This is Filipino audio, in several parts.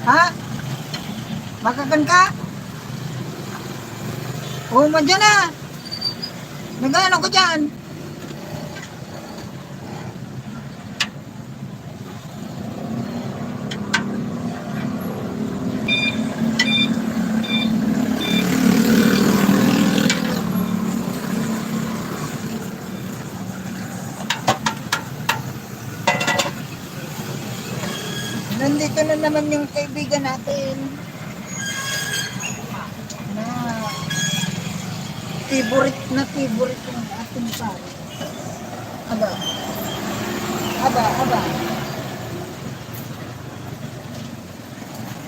Ha? Makakan ka? Oo, madyan na. Nagano ko dyan. Nandito na naman yung kaibigan natin na favorite yung ating pare. Aba. Aba, aba.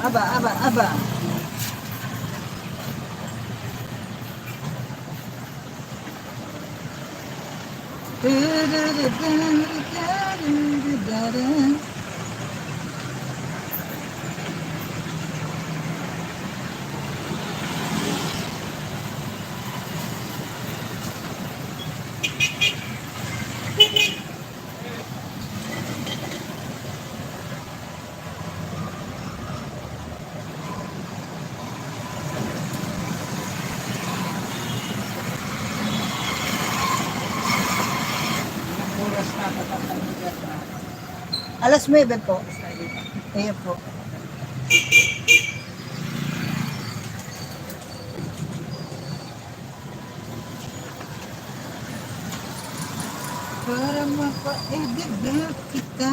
Aba, aba, aba. Alas 9 po. Ayun po. Para mapa-edit kita.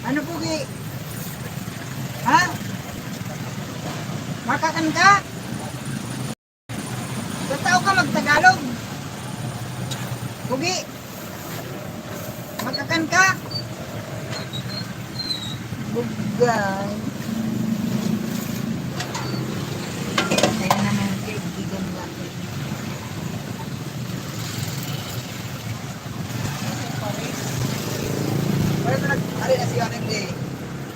Ano po, Gi? Ha? Makakan ka? Totoo ka magtagalog? Bugi? Makakan ka? Bugay. Kaya naman kaibigan natin. Ari na siya ng day.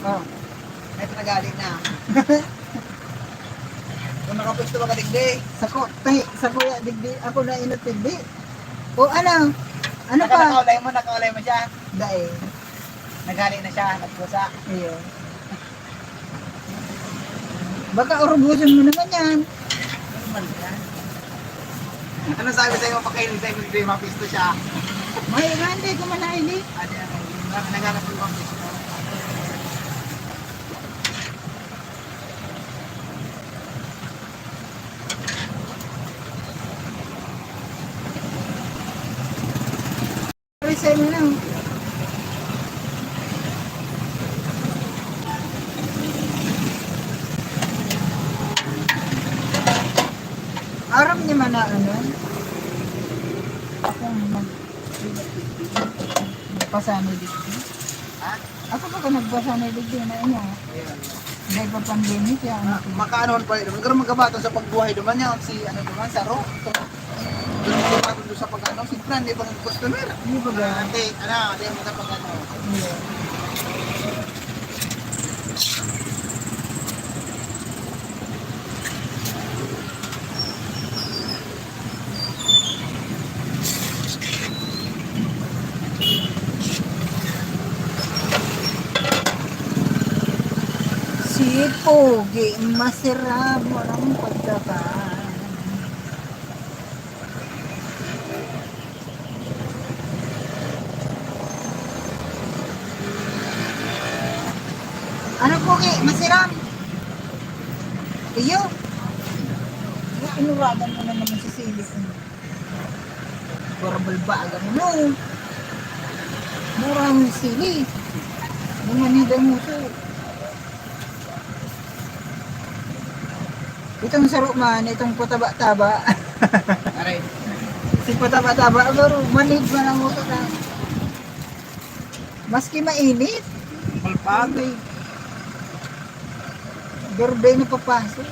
Oh. Ito nagaling na. Kung nakapwesto ba ka digday? Sa kuya, digdi. Ako na inot digdi. O ano? Ano pa? Nakaulay mo siya. Dahil. Nagaling na siya, nagpusa. Ayun. Baka urubusan mo naman yan. Normal yan. Ano sabi sa'yo, mapakainin sa'yo, hindi mapisto siya. May hindi ko malaili. Naghanap yung mapisto. Resign mo lang. Aram niya man na ano. Ako nagpasanay digdi. Ha? Ako pa nagpasanay digdi na niya. Dahil pa pandemic yan. Makaanoon pa rin. Magkaroon magkabato sa pagbuhay naman niya. Si ano naman, Saro. Doon magkabato doon sa pag-ano. Si Fran, di ba ng customer? Hindi ba ba? Ate, ate mo na pag-ano. Yeah. Si Pogi, masarap walang pagkakaan. Ano Pogi, masarap? Iyo? Inuragan mo na naman si Silis. Para balbagan mo. Murang sili. Bumanida mo siya. Itong sarok man, itong pataba-taba. Aray. Si pataba-taba, pero manid man ang utot na. Maski mainit. Malpag. Birthday na papasok.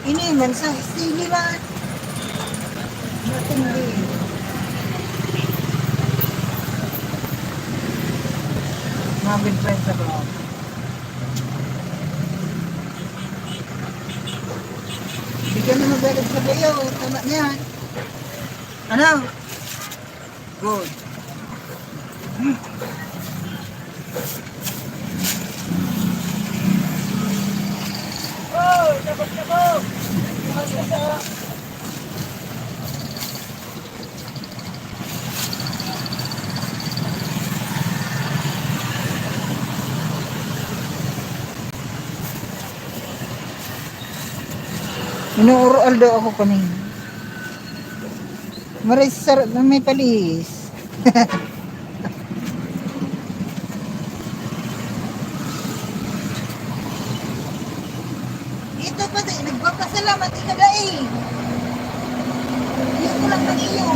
Iniman sa stili man. Matindi. Mga good friends sa vlog. Bigyan mo magalit sa bayo. Tama niyan. Ano? Good. Oh, sabog-sabog! Inuural daw ako kanina. Maray sarap na may palis. Ito pa din, nagpapasalamat ka na eh. Iyon ko lang ng iyo.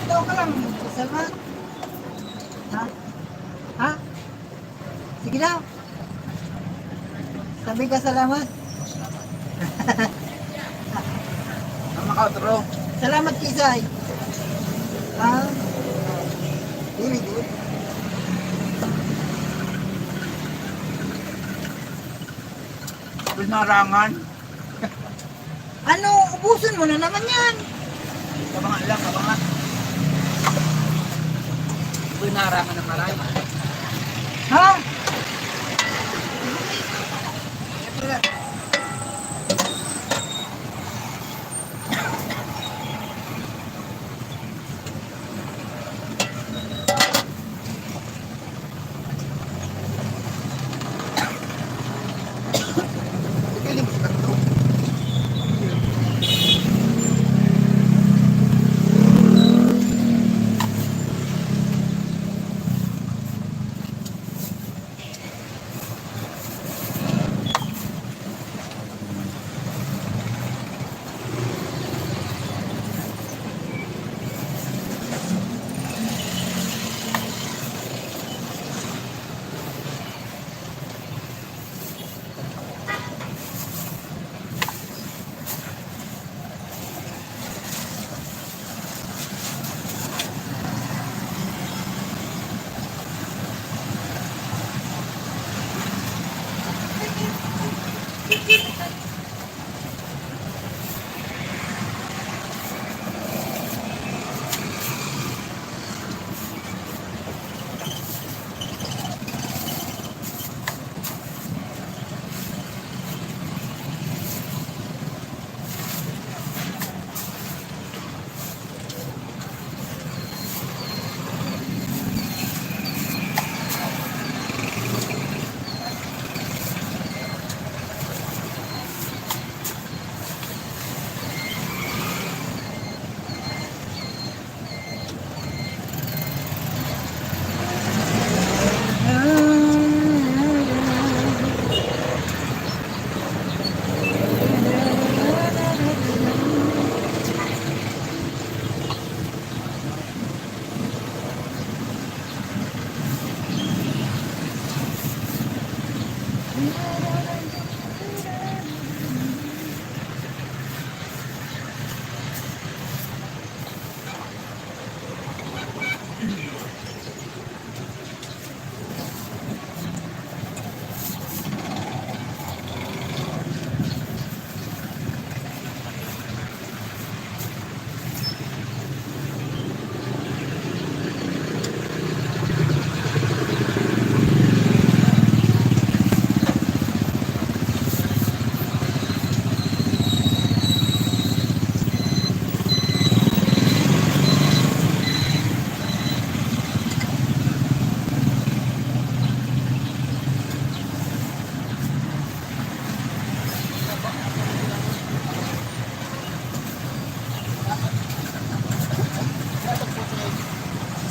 Ito ka lang, salamat. Ha? Ha? Sige daw. Sabi ka salamat. Ang makautro. Salamat Kisay. Ah, very good. Binarangan. Ano, ubusin mo na naman yan. Kabangan lang, kabangan. Binarangan ng maray. Ha?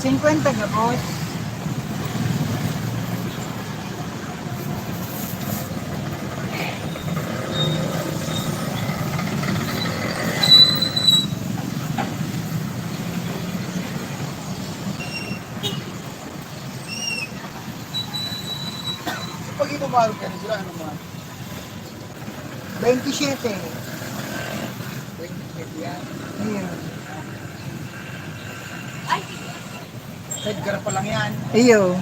Cinquenta gabos. pag ibabaro ka sila, ano mga? 27. 20 yan. Ayun. Sidecar pa lang yan. Ayun.